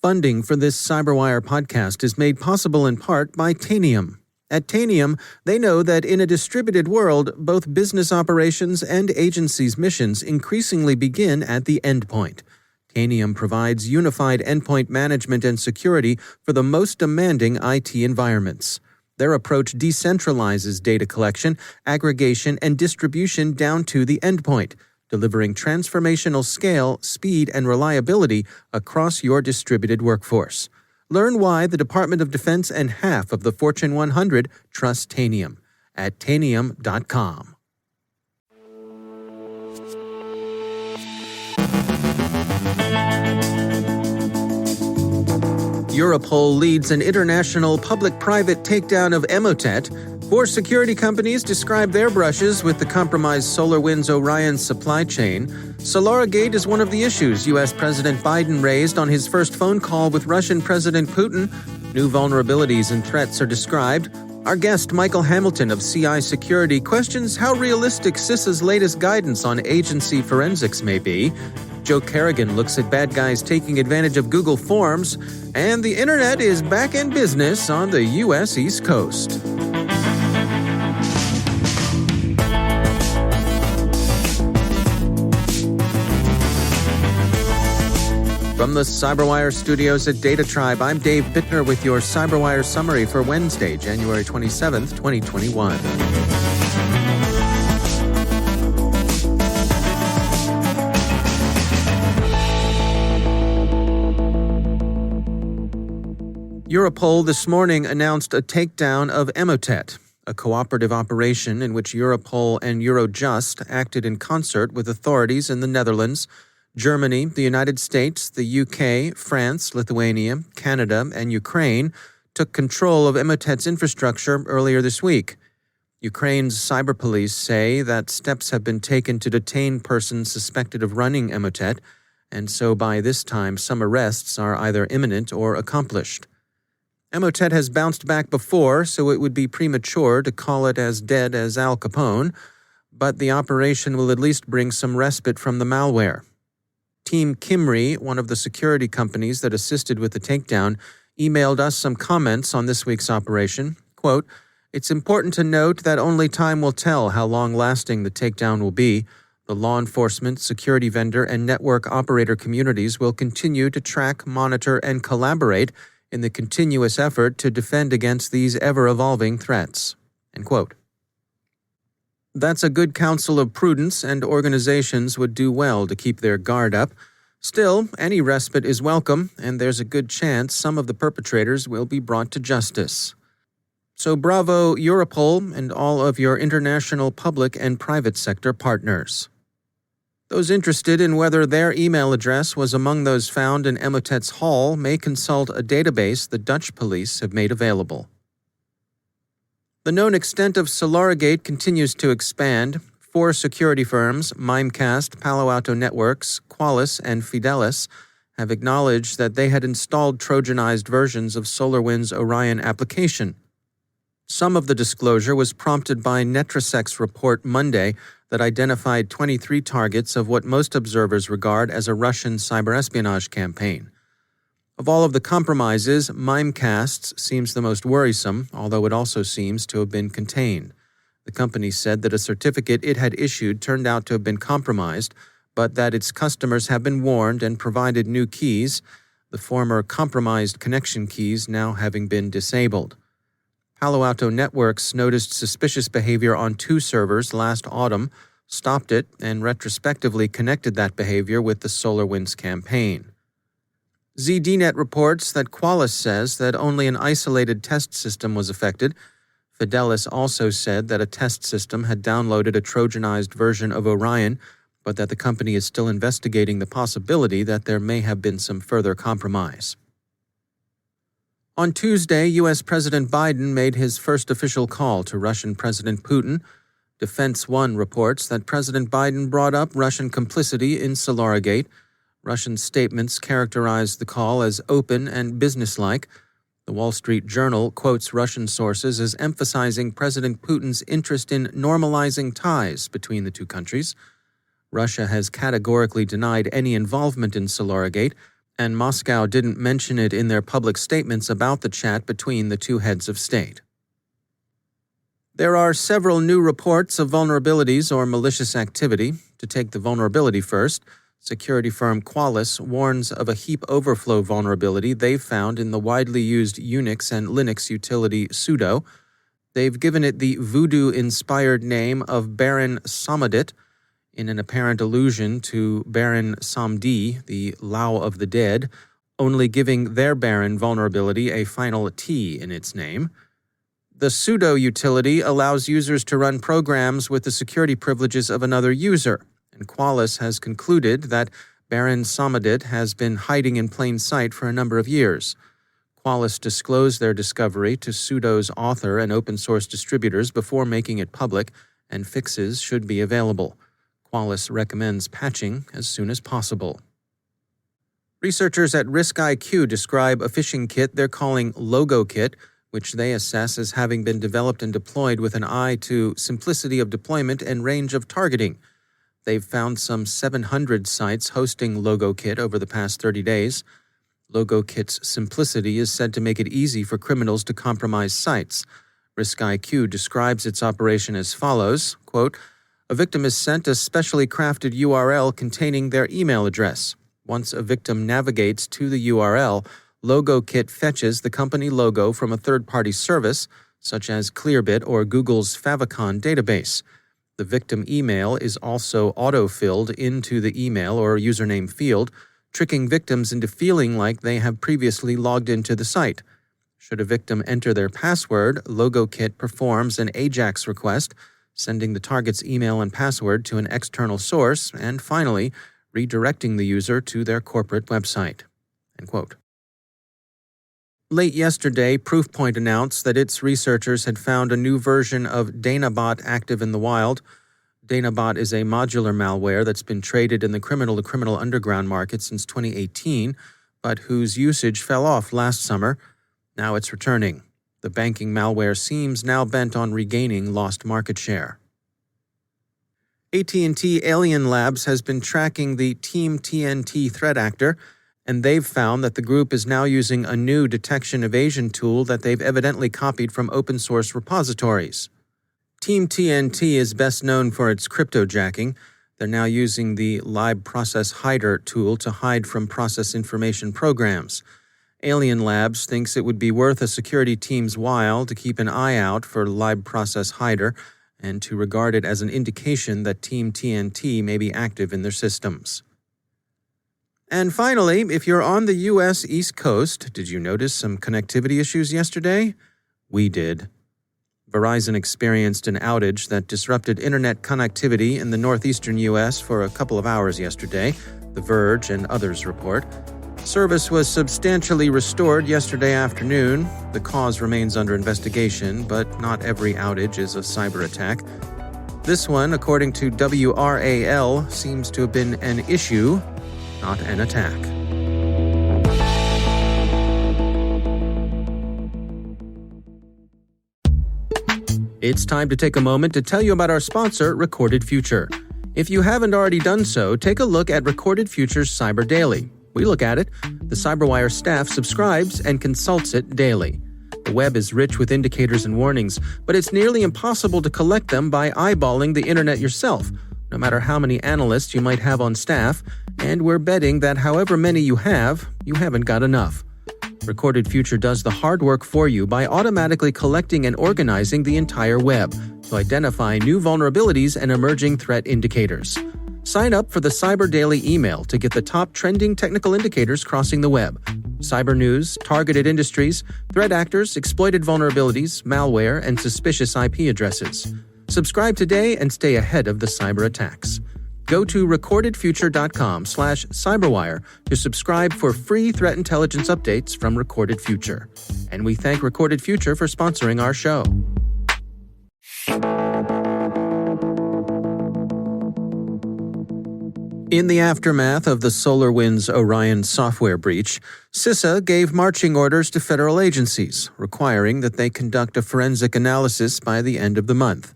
Funding for this CyberWire podcast is made possible in part by Tanium. At Tanium, they know that in a distributed world, both business operations and agencies' missions increasingly begin at the endpoint. Tanium provides unified endpoint management and security for the most demanding IT environments. Their approach decentralizes data collection, aggregation, and distribution down to the endpoint, delivering transformational scale, speed, and reliability across your distributed workforce. Learn why the Department of Defense and half of the Fortune 100 trust Tanium at Tanium.com. Europol leads an international public-private takedown of Emotet. 4 security companies describe their brushes with the compromised SolarWinds Orion supply chain. Solorigate is one of the issues U.S. President Biden raised on his first phone call with Russian President Putin. New vulnerabilities and threats are described. Our guest, Michael Hamilton of CI Security, questions how realistic CISA's latest guidance on agency forensics may be. Joe Carrigan looks at bad guys taking advantage of Google Forms. And the internet is back in business on the U.S. East Coast. From the CyberWire studios at Data Tribe, I'm Dave Bittner with your CyberWire summary for Wednesday, January 27th, 2021. Europol this morning announced a takedown of Emotet, a cooperative operation in which Europol and Eurojust acted in concert with authorities in the Netherlands, Germany, the United States, the UK, France, Lithuania, Canada, and Ukraine took control of Emotet's infrastructure earlier this week. Ukraine's cyber police say that steps have been taken to detain persons suspected of running Emotet, and so by this time some arrests are either imminent or accomplished. Emotet has bounced back before, so it would be premature to call it as dead as Al Capone, but the operation will at least bring some respite from the malware. Team Kimry, one of the security companies that assisted with the takedown, emailed us some comments on this week's operation. Quote, "It's important to note that only time will tell how long-lasting the takedown will be. The law enforcement, security vendor, and network operator communities will continue to track, monitor, and collaborate in the continuous effort to defend against these ever-evolving threats." End quote. That's a good counsel of prudence, and organizations would do well to keep their guard up. Still, any respite is welcome, and there's a good chance some of the perpetrators will be brought to justice. So bravo, Europol, and all of your international public and private sector partners. Those interested in whether their email address was among those found in Emotet's haul may consult a database the Dutch police have made available. The known extent of Solorigate continues to expand. 4 security firms, Mimecast, Palo Alto Networks, Qualys, and Fidelis, have acknowledged that they had installed Trojanized versions of SolarWinds Orion application. Some of the disclosure was prompted by Netrasec's report Monday that identified 23 targets of what most observers regard as a Russian cyber espionage campaign. Of all of the compromises, Mimecast's seems the most worrisome, although it also seems to have been contained. The company said that a certificate it had issued turned out to have been compromised, but that its customers have been warned and provided new keys, the former compromised connection keys now having been disabled. Palo Alto Networks noticed suspicious behavior on 2 servers last autumn, stopped it, and retrospectively connected that behavior with the SolarWinds campaign. ZDNet reports that Qualys says that only an isolated test system was affected. Fidelis also said that a test system had downloaded a Trojanized version of Orion, but that the company is still investigating the possibility that there may have been some further compromise. On Tuesday, U.S. President Biden made his first official call to Russian President Putin. Defense One reports that President Biden brought up Russian complicity in Solorigate. Russian statements characterized the call as open and businesslike. The Wall Street Journal quotes Russian sources as emphasizing President Putin's interest in normalizing ties between the two countries. Russia has categorically denied any involvement in Solorigate, and Moscow didn't mention it in their public statements about the chat between the two heads of state. There are several new reports of vulnerabilities or malicious activity. To take the vulnerability first, security firm Qualys warns of a heap overflow vulnerability they've found in the widely used Unix and Linux utility sudo. They've given it the voodoo-inspired name of Baron Samedit, in an apparent allusion to Baron Samedi, the Lao of the Dead, only giving their Baron vulnerability a final T in its name. The sudo utility allows users to run programs with the security privileges of another user, and Qualys has concluded that Baron Samedit has been hiding in plain sight for a number of years. Qualys disclosed their discovery to sudo's author and open-source distributors before making it public, and fixes should be available. Qualys recommends patching as soon as possible. Researchers at RiskIQ describe a phishing kit they're calling LogoKit, which they assess as having been developed and deployed with an eye to simplicity of deployment and range of targeting. They've found some 700 sites hosting LogoKit over the past 30 days. LogoKit's simplicity is said to make it easy for criminals to compromise sites. RiskIQ describes its operation as follows, quote, "A victim is sent a specially crafted URL containing their email address. Once a victim navigates to the URL, LogoKit fetches the company logo from a third-party service, such as Clearbit or Google's Favicon database. The victim email is also auto-filled into the email or username field, tricking victims into feeling like they have previously logged into the site. Should a victim enter their password, LogoKit performs an AJAX request, sending the target's email and password to an external source, and finally, redirecting the user to their corporate website." End quote. Late yesterday, Proofpoint announced that its researchers had found a new version of Danabot active in the wild. Danabot is a modular malware that's been traded in the criminal-to-criminal underground market since 2018, but whose usage fell off last summer. Now it's returning. The banking malware seems now bent on regaining lost market share. AT&T Alien Labs has been tracking the Team TNT threat actor, and they've found that the group is now using a new detection evasion tool that they've evidently copied from open-source repositories. Team TNT is best known for its cryptojacking. They're now using the Lib Process Hider tool to hide from process information programs. Alien Labs thinks it would be worth a security team's while to keep an eye out for Lib Process Hider and to regard it as an indication that Team TNT may be active in their systems. And finally, if you're on the U.S. East Coast, did you notice some connectivity issues yesterday? We did. Verizon experienced an outage that disrupted internet connectivity in the northeastern U.S. for a couple of hours yesterday, The Verge and others report. Service was substantially restored yesterday afternoon. The cause remains under investigation, but not every outage is a cyber attack. This one, according to WRAL, seems to have been an issue, not an attack. It's time to take a moment to tell you about our sponsor, Recorded Future. If you haven't already done so, take a look at Recorded Future's Cyber Daily. We look at it. The CyberWire staff subscribes and consults it daily. The web is rich with indicators and warnings, but it's nearly impossible to collect them by eyeballing the internet yourself, no matter how many analysts you might have on staff, and we're betting that however many you haven't got enough. Recorded Future does the hard work for you by automatically collecting and organizing the entire web to identify new vulnerabilities and emerging threat indicators. Sign up for the Cyber Daily email to get the top trending technical indicators crossing the web. Cyber news, targeted industries, threat actors, exploited vulnerabilities, malware, and suspicious IP addresses. Subscribe today and stay ahead of the cyber attacks. Go to recordedfuture.com/cyberwire to subscribe for free threat intelligence updates from Recorded Future. And we thank Recorded Future for sponsoring our show. In the aftermath of the SolarWinds Orion software breach, CISA gave marching orders to federal agencies, requiring that they conduct a forensic analysis by the end of the month.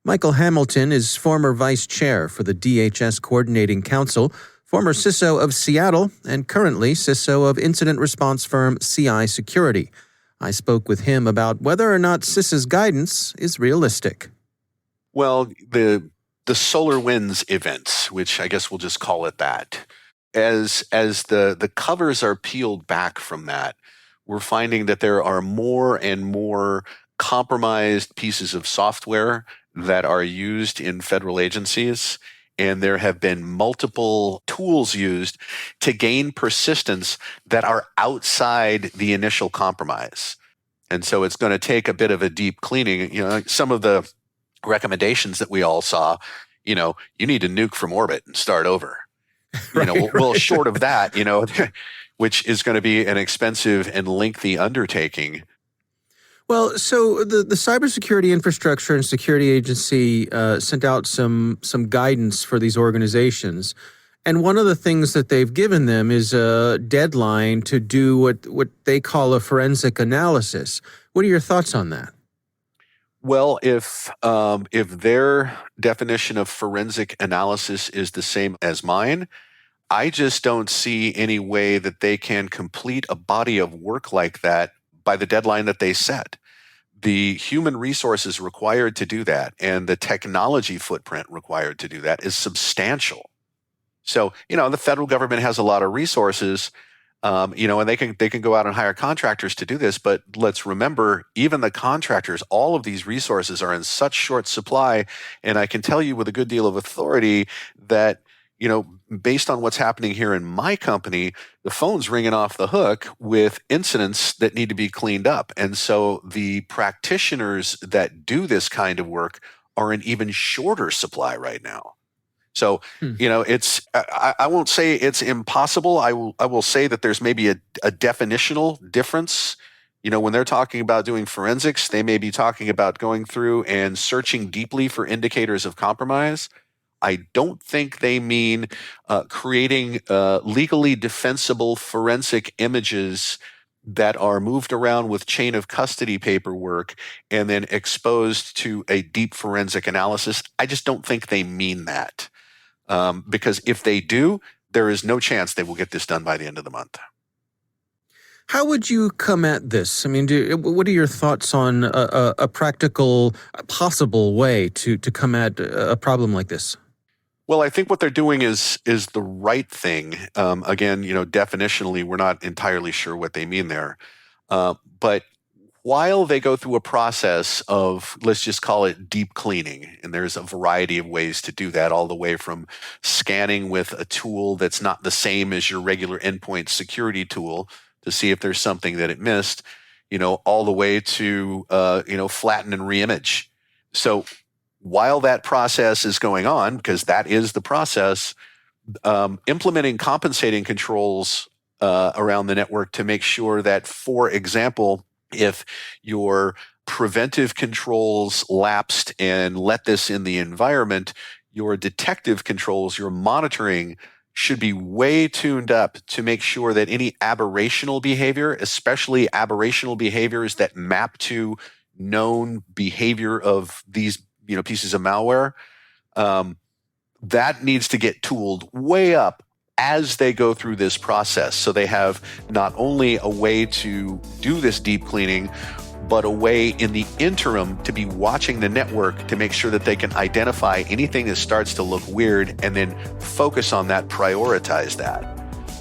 Michael Hamilton is former vice chair for the DHS Coordinating Council former CISO of Seattle and currently CISO of incident response firm CI Security. I spoke with him about whether or not CISA's guidance is realistic. Well, the SolarWinds events, which I guess we'll just call it that, as the covers are peeled back from that, we're finding that there are more and more compromised pieces of software that are used in federal agencies, and there have been multiple tools used to gain persistence that are outside the initial compromise. And so it's going to take a bit of a deep cleaning. Some of the recommendations that we all saw, you need to nuke from orbit and start over. Well, short of that, which is going to be an expensive and lengthy undertaking. Well, so the Cybersecurity Infrastructure and Security Agency sent out some guidance for these organizations. And one of the things that they've given them is a deadline to do what they call a forensic analysis. What are your thoughts on that? Well, if their definition of forensic analysis is the same as mine, I just don't see any way that they can complete a body of work like that by the deadline that they set. The human resources required to do that and the technology footprint required to do that is substantial. So, the federal government has a lot of resources, and they can go out and hire contractors to do this. But let's remember, even the contractors, all of these resources are in such short supply. And I can tell you with a good deal of authority that, based on what's happening here in my company, the phone's ringing off the hook with incidents that need to be cleaned up. And so the practitioners that do this kind of work are in even shorter supply right now. So, it's I won't say it's impossible. I will say that there's maybe a definitional difference. When they're talking about doing forensics, they may be talking about going through and searching deeply for indicators of compromise. I don't think they mean creating legally defensible forensic images that are moved around with chain of custody paperwork and then exposed to a deep forensic analysis. I just don't think they mean that. Because if they do, there is no chance they will get this done by the end of the month. How would you come at this? I mean, what are your thoughts on a practical, possible way to come at a problem like this? Well, I think what they're doing is the right thing. Again, definitionally, we're not entirely sure what they mean there. But while they go through a process of, let's just call it deep cleaning, and there's a variety of ways to do that, all the way from scanning with a tool that's not the same as your regular endpoint security tool to see if there's something that it missed, all the way to, flatten and reimage. So while that process is going on, because that is the process, implementing compensating controls around the network to make sure that, for example, if your preventive controls lapsed and let this in the environment, your detective controls, your monitoring should be way tuned up to make sure that any aberrational behavior, especially aberrational behaviors that map to known behavior of these pieces of malware, that needs to get tooled way up as they go through this process. So they have not only a way to do this deep cleaning, but a way in the interim to be watching the network to make sure that they can identify anything that starts to look weird and then focus on that, prioritize that.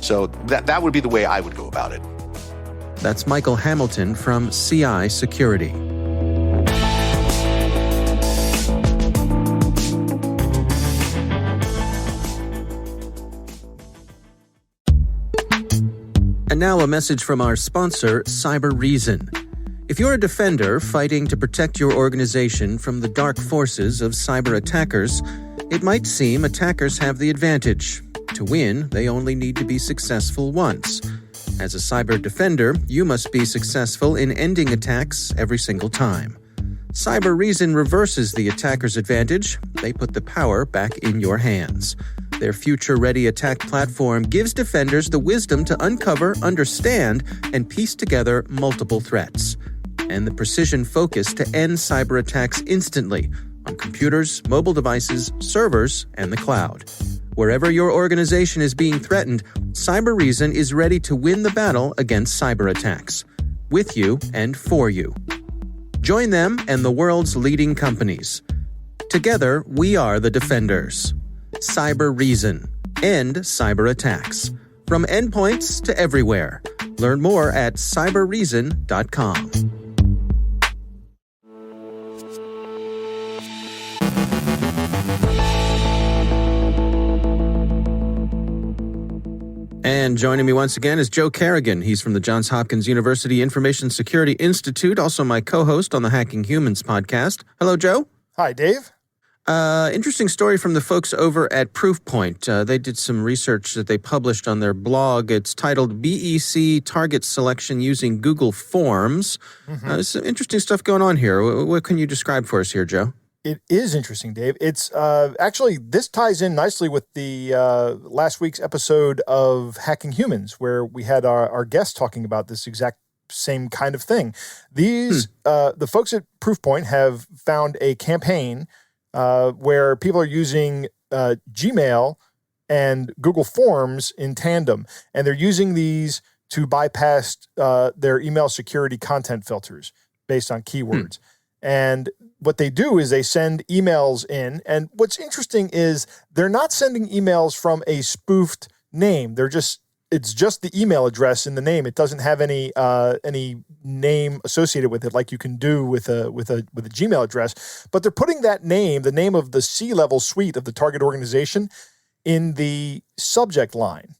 So that would be the way I would go about it. That's Michael Hamilton from CI Security. And now a message from our sponsor, CyberReason. If you're a defender fighting to protect your organization from the dark forces of cyber attackers, it might seem attackers have the advantage. To win, they only need to be successful once. As a cyber defender, you must be successful in ending attacks every single time. CyberReason reverses the attacker's advantage. They put the power back in your hands. Their future-ready attack platform gives defenders the wisdom to uncover, understand, and piece together multiple threats, and the precision focus to end cyber attacks instantly on computers, mobile devices, servers, and the cloud. Wherever your organization is being threatened, CyberReason is ready to win the battle against cyber attacks. With you and for you. Join them and the world's leading companies. Together, we are the defenders. CyberReason. End cyber attacks. From endpoints to everywhere. Learn more at cyberreason.com. And joining me once again is Joe Carrigan. He's from the Johns Hopkins University Information Security Institute, also my co-host on the Hacking Humans podcast. Hello, Joe. Hi, Dave. Interesting story from the folks over at Proofpoint. They did some research that they published on their blog. It's titled BEC Target Selection Using Google Forms. There's some interesting stuff going on here. What can you describe for us here, Joe? It is interesting, Dave. It's actually, this ties in nicely with the last week's episode of Hacking Humans, where we had our guest talking about this exact same kind of thing. These the folks at Proofpoint have found a campaign where people are using Gmail and Google Forms in tandem, and they're using these to bypass their email security content filters based on keywords. And what they do is they send emails in, and what's interesting is they're not sending emails from a spoofed name. It's just the email address in the name. It doesn't have any name associated with it like you can do with a Gmail address. But they're putting that name, the name of the C-level suite of the target organization, in the subject line,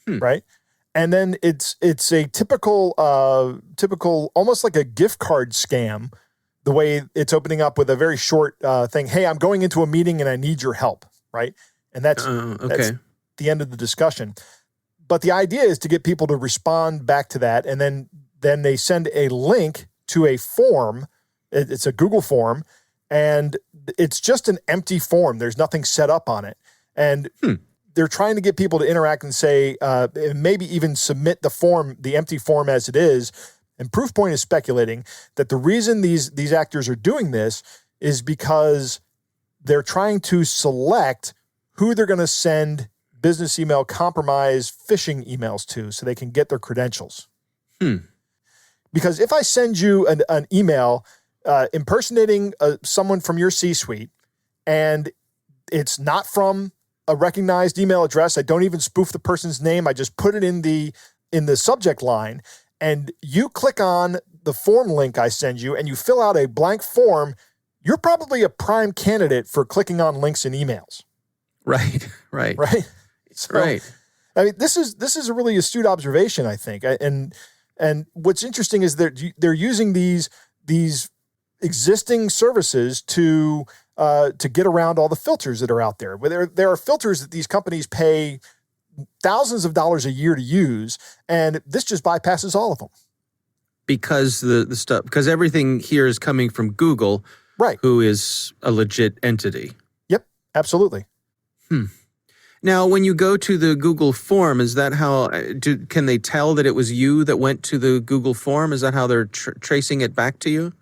right? And then it's a typical almost like a gift card scam. The way it's opening up with a very short thing. Hey, I'm going into a meeting and I need your help, right? And that's the end of the discussion. But the idea is to get people to respond back to that, and then they send a link to a form. It's a Google form, and it's just an empty form. There's nothing set up on it. And they're trying to get people to interact and say, maybe even submit the empty form as it is. And Proofpoint is speculating that the reason these actors are doing this is because they're trying to select who they're going to send business email compromise phishing emails to so they can get their credentials. Because if I send you an email impersonating someone from your C-suite, and it's not from a recognized email address, I don't even spoof the person's name, I just put it in the subject line, and you click on the form link I send you and you fill out a blank form, you're probably a prime candidate for clicking on links in emails. Right. So, I mean, this is a really astute observation, I think. And what's interesting is they're using these existing services to get around all the filters that are out there. There are filters that these companies pay thousands of dollars a year to use, and this just bypasses all of them. Because because everything here is coming from Google, right? Who is a legit entity. Yep, absolutely. Now, when you go to the Google form, is that how can they tell that it was you that went to the Google form? Is that how they're tracing it back to you?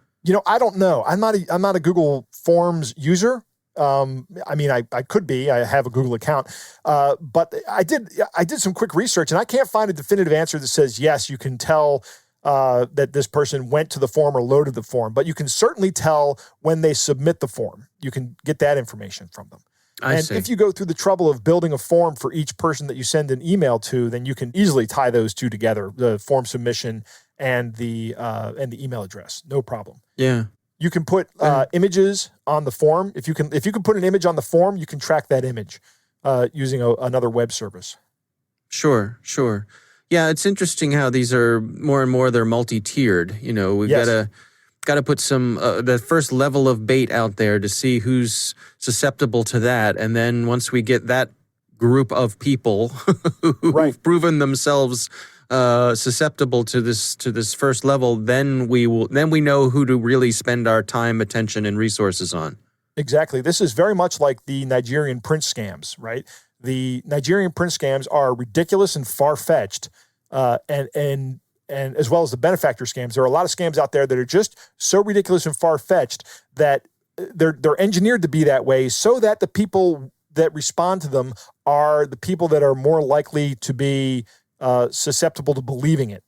I don't know. I'm not a Google Forms user. I mean, I could be. I have a Google account, but I did some quick research, and I can't find a definitive answer that says yes, you can tell that this person went to the form or loaded the form. But you can certainly tell when they submit the form. You can get that information from them. I see. If you go through the trouble of building a form for each person that you send an email to, then you can easily tie those two together: the form submission and the email address. No problem. Yeah. You can put images on the form. If you can put an image on the form, you can track that image using another web service. Sure. Yeah, it's interesting how these are more and more, they're multi-tiered. We've got to put some the first level of bait out there to see who's susceptible to that, and then once we get that group of people who've proven themselves susceptible to this first level, then we know who to really spend our time, attention, and resources on. Exactly. This is very much like the Nigerian prince scams, right? The Nigerian prince scams are ridiculous and far-fetched, and as well as the benefactor scams. There are a lot of scams out there that are just so ridiculous and far-fetched that they're engineered to be that way so that the people that respond to them are the people that are more likely to be susceptible to believing it.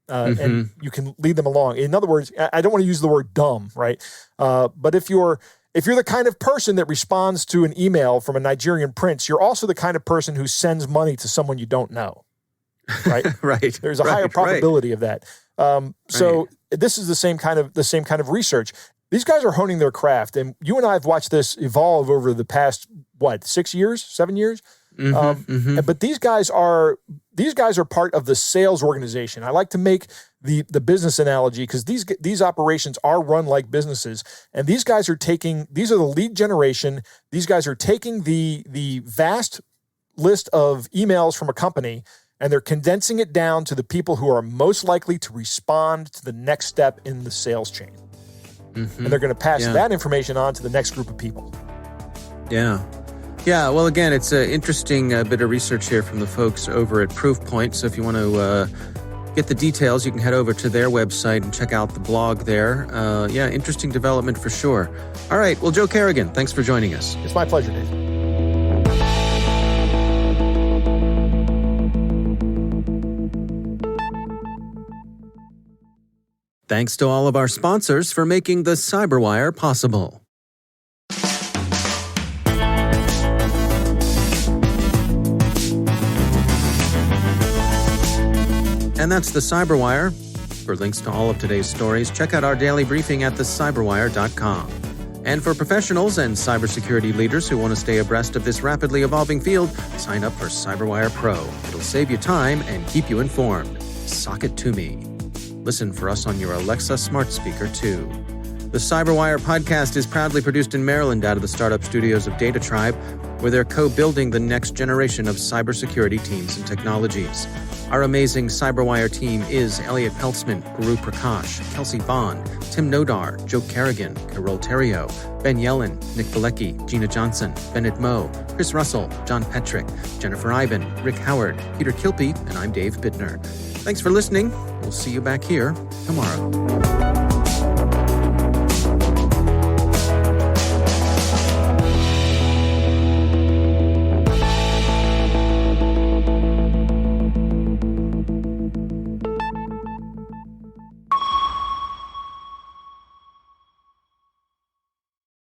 And you can lead them along. In other words, I don't want to use the word dumb, right? But if you're the kind of person that responds to an email from a Nigerian prince, you're also the kind of person who sends money to someone you don't know, right? Right. There's a higher probability of that. So this is the same kind of research. These guys are honing their craft, and you and I have watched this evolve over the past 7 years. But these guys are part of the sales organization. I like to make the business analogy because these operations are run like businesses, and these are the lead generation. These guys are taking the vast list of emails from a company, and they're condensing it down to the people who are most likely to respond to the next step in the sales chain. And they're going to pass that information on to the next group of people. Yeah. Yeah, well, again, it's an interesting bit of research here from the folks over at Proofpoint. So if you want to get the details, you can head over to their website and check out the blog there. Interesting development for sure. All right, well, Joe Carrigan, thanks for joining us. It's my pleasure, Dave. Thanks to all of our sponsors for making the CyberWire possible. And that's the CyberWire. For links to all of today's stories, check out our daily briefing at thecyberwire.com. And for professionals and cybersecurity leaders who want to stay abreast of this rapidly evolving field, sign up for CyberWire Pro. It'll save you time and keep you informed. Sock it to me. Listen for us on your Alexa smart speaker, too. The CyberWire podcast is proudly produced in Maryland out of the startup studios of Data Tribe, where they're co-building the next generation of cybersecurity teams and technologies. Our amazing CyberWire team is Elliot Peltzman, Guru Prakash, Kelsey Bond, Tim Nodar, Joe Carrigan, Carol Terrio, Ben Yellen, Nick Bilecki, Gina Johnson, Bennett Moe, Chris Russell, John Petrick, Jennifer Ivan, Rick Howard, Peter Kilpie, and I'm Dave Bittner. Thanks for listening. We'll see you back here tomorrow.